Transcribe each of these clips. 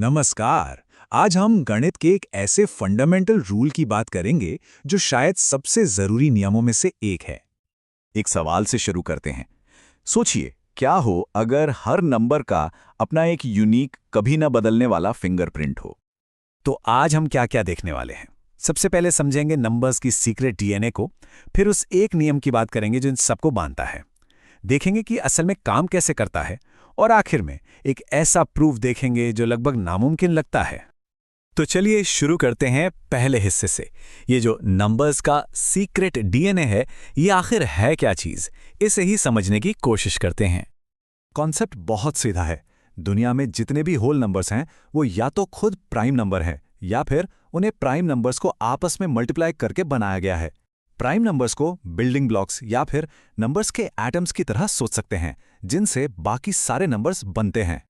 नमस्कार। आज हम गणित के एक ऐसे फंडामेंटल रूल की बात करेंगे जो शायद सबसे जरूरी नियमों में से एक है। एक सवाल से शुरू करते हैं। सोचिए, क्या हो अगर हर नंबर का अपना एक यूनिक, कभी न बदलने वाला फिंगरप्रिंट हो। तो आज हम क्या क्या देखने वाले हैं। सबसे पहले समझेंगे नंबर्स की सीक्रेट डीएनए को, फिर उस एक नियम की बात करेंगे जो इन सबको बांधता है, देखेंगे कि असल में काम कैसे करता है, और आखिर में एक ऐसा प्रूफ देखेंगे जो लगभग नामुमकिन लगता है। तो चलिए शुरू करते हैं पहले हिस्से से। ये जो नंबर्स का सीक्रेट डीएनए है, ये आखिर है क्या चीज, इसे ही समझने की कोशिश करते हैं। कॉन्सेप्ट बहुत सीधा है। दुनिया में जितने भी होल नंबर्स हैं वो या तो खुद प्राइम नंबर हैं या फिर उन्हें प्राइम नंबर्स को आपस में मल्टीप्लाई करके बनाया गया है। प्राइम नंबर्स को बिल्डिंग ब्लॉक्स या फिर नंबर्स के एटम्स की तरह सोच सकते हैं जिनसे बाकी सारे नंबर्स बनते हैं।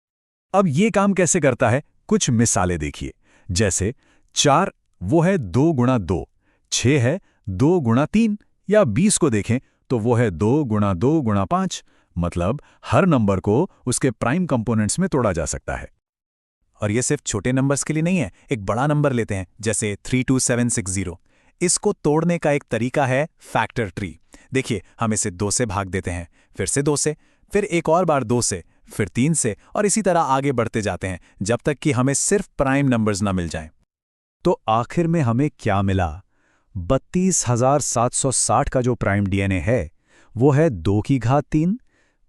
अब ये काम कैसे करता है, कुछ मिसालें देखिए। जैसे 4 वो है 2 गुणा 2, 6 है 2 गुणा 3, या 20 को देखें तो वो है 2 गुणा 2 गुणा 5। मतलब हर नंबर को उसके प्राइम कंपोनेंट्स में तोड़ा जा सकता है। और ये सिर्फ छोटे नंबर्स के लिए नहीं है। एक बड़ा नंबर लेते हैं जैसे 32760। इसको तोड़ने का एक तरीका है फैक्टर ट्री। देखिए, हम इसे 2 से भाग देते हैं, फिर से 2 से, फिर एक और बार 2 से, फिर 3 से, और इसी तरह आगे बढ़ते जाते हैं जब तक कि हमें सिर्फ प्राइम नंबर्स ना मिल जाएं। तो आखिर में हमें क्या मिला? 32,760 का जो प्राइम डीएनए है वो है 2 की घात 3,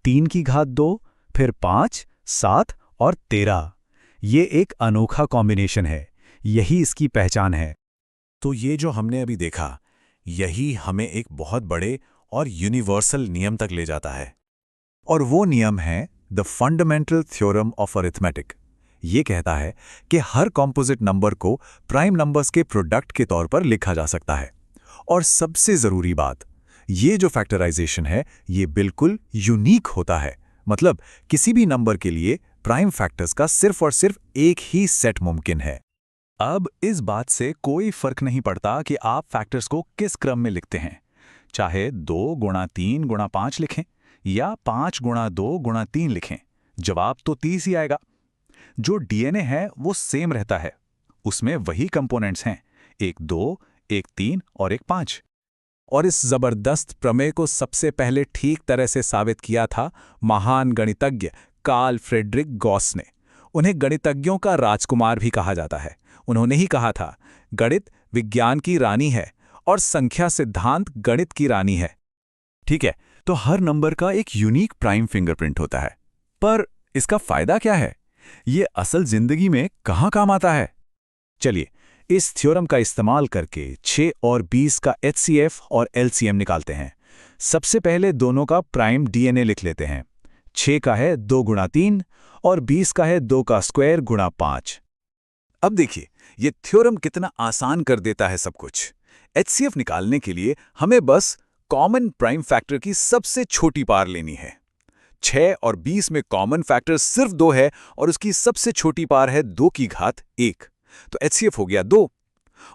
3 की घात 2, फिर 5, 7 और 13। ये एक अनोखा कॉम्बिनेशन है, यही इसकी पहचान है। तो ये जो हमने अभी देखा, यही हमें एक बहुत बड़े और यूनिवर्सल नियम तक ले जाता है। और वो नियम है the fundamental theorem of arithmetic. ये कहता है कि हर कॉम्पोजिट नंबर को प्राइम नंबर्स के प्रोडक्ट के तौर पर लिखा जा सकता है। और सबसे ज़रूरी बात, ये जो फैक्टराइजेशन है ये बिल्कुल यूनिक होता है। मतलब किसी भी नंबर के लिए प्राइम फैक्टर्स का सिर्फ और सिर्फ एक ही सेट मुमकिन है। अब इस बात से कोई फर्क नहीं पड़ता कि आप फैक्टर्स को किस क्रम में लिखते हैं, चाहे 2 गुणा 3 गुणा 5 लिखें या 5 गुणा 2 गुणा 3 लिखें, जवाब तो 30 ही आएगा। जो डीएनए है वो सेम रहता है, उसमें वही कंपोनेंट्स हैं, एक 2, एक 3 और एक 5। और इस जबरदस्त प्रमेय को सबसे पहले ठीक तरह से साबित किया था महान गणितज्ञ कार्ल फ्रेडरिक गॉस ने। उन्हें गणितज्ञों का राजकुमार भी कहा जाता है। उन्होंने ही कहा था, गणित विज्ञान की रानी है और संख्या सिद्धांत गणित की रानी है। ठीक है, तो हर नंबर का एक यूनिक प्राइम फिंगरप्रिंट होता है, पर इसका फायदा क्या है? ये असल जिंदगी में कहाँ काम आता है? चलिए इस थ्योरम का इस्तेमाल करके 6 और 20 का एचसीएफ और एलसीएम निकालते हैं। सबसे पहले दोनों का प्राइम डीएनए लिख लेते हैं। 6 का है 2 गुणा 3 और 20 का है 2 का स्क्वायर गुणा 5। अब देखिए, ये थ्योरम कितना आसान कर देता है सब कुछ। एचसीएफ निकालने के लिए हमें बस कॉमन प्राइम फैक्टर की सबसे छोटी पार लेनी है। 6 और 20 में कॉमन फैक्टर सिर्फ 2 है और उसकी सबसे छोटी पार है 2 की घात 1। तो एचसीएफ हो गया 2।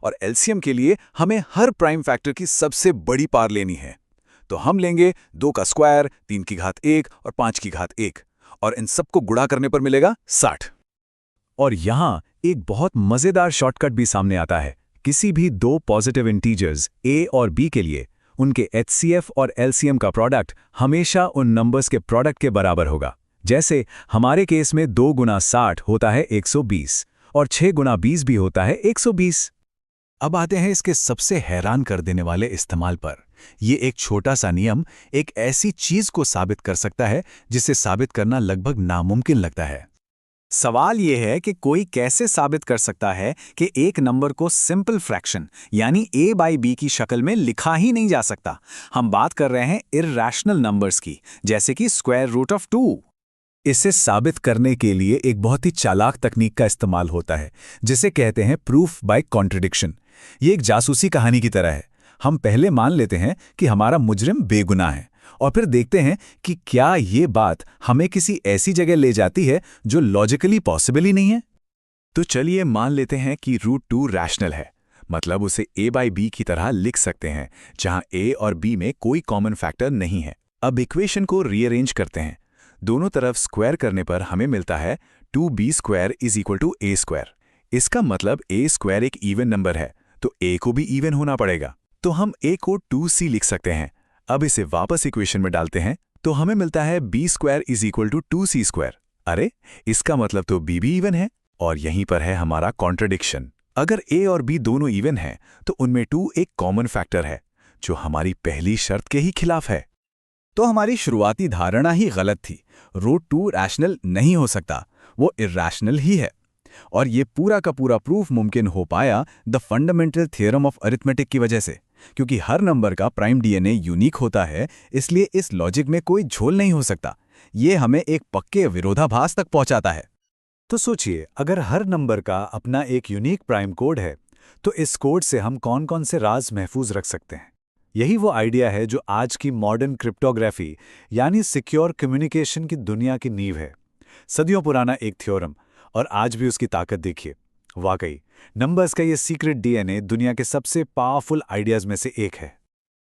और एलसीएम के लिए हमें हर प्राइम फैक्टर की सबसे बड़ी पार लेनी है। तो हम लेंगे 2 का स्क्वायर, 3 की घात 1 और 5 की घात 1, और इन सबको गुणा करने पर मिलेगा 60। और यहां एक बहुत मजेदार शॉर्टकट भी सामने आता है। किसी भी दो पॉजिटिव इंटीजर्स a और b के लिए उनके एचसीएफ और एलसीएम का प्रोडक्ट हमेशा उन नंबर्स के प्रोडक्ट के बराबर होगा। जैसे हमारे केस में 2 गुना 60 होता है 120 और 6 गुना 20 भी होता है 120। अब आते हैं इसके सबसे हैरान कर देने वाले इस्तेमाल पर। ये एक छोटा सा नियम एक ऐसी चीज को साबित कर सकता है जिसे साबित करना लगभग नामुमकिन लगता है। सवाल यह है कि कोई कैसे साबित कर सकता है कि एक नंबर को सिंपल फ्रैक्शन यानी a बाई b की शक्ल में लिखा ही नहीं जा सकता। हम बात कर रहे हैं इर्रेशनल नंबर्स की, जैसे कि स्क्वायर रूट ऑफ 2। इसे साबित करने के लिए एक बहुत ही चालाक तकनीक का इस्तेमाल होता है जिसे कहते हैं प्रूफ बाय कॉन्ट्रडिक्शन। ये एक जासूसी कहानी की तरह है। हम पहले मान लेते हैं कि हमारा मुजरिम बेगुनाह है और फिर देखते हैं कि क्या ये बात हमें किसी ऐसी जगह ले जाती है जो लॉजिकली पॉसिबल ही नहीं है। तो चलिए मान लेते हैं कि रूट 2 रैशनल है, मतलब उसे a बाई b की तरह लिख सकते हैं जहां a और b में कोई कॉमन फैक्टर नहीं है। अब इक्वेशन को रीअरेंज करते हैं। दोनों तरफ स्क्वायर करने पर हमें मिलता है 2b² is equal to a²। इसका मतलब a² एक इवन नंबर है, तो a को भी इवन होना पड़ेगा। तो हम a को 2c लिख सकते हैं। अब इसे वापस इक्वेशन में डालते हैं तो हमें मिलता है b² is equal to 2c²। अरे, इसका मतलब तो b भी इवन है, और यहीं पर है हमारा कॉन्ट्रडिक्शन। अगर a और b दोनों इवन हैं तो उनमें 2 एक कॉमन फैक्टर है, जो हमारी पहली शर्त के ही खिलाफ है। तो हमारी शुरुआती धारणा ही गलत थी। रूट 2 रैशनल नहीं हो सकता, वो इरैशनल ही है। और ये पूरा का पूरा प्रूफ मुमकिन हो पाया the fundamental theorem of arithmetic की वजह से, क्योंकि हर नंबर का प्राइम डीएनए यूनिक होता है, इसलिए इस लॉजिक में कोई झोल नहीं हो सकता। ये हमें एक पक्के विरोधाभास तक पहुंचाता है। तो सोचिए, अगर हर नंबर का अपना एक यूनिक प्राइम कोड है, तो इस कोड से हम कौन-कौन से राज महफूज रख सकते हैं। यही वो आइडिया है जो आज की मॉडर्न क्रिप्टोग्राफी यानी सिक्योर कम्युनिकेशन की दुनिया की नींव है। सदियों पुराना एक थ्योरम, और आज भी उसकी ताकत देखिए। वाकई नंबर्स का ये सीक्रेट डीएनए दुनिया के सबसे पावरफुल आइडियाज में से एक है।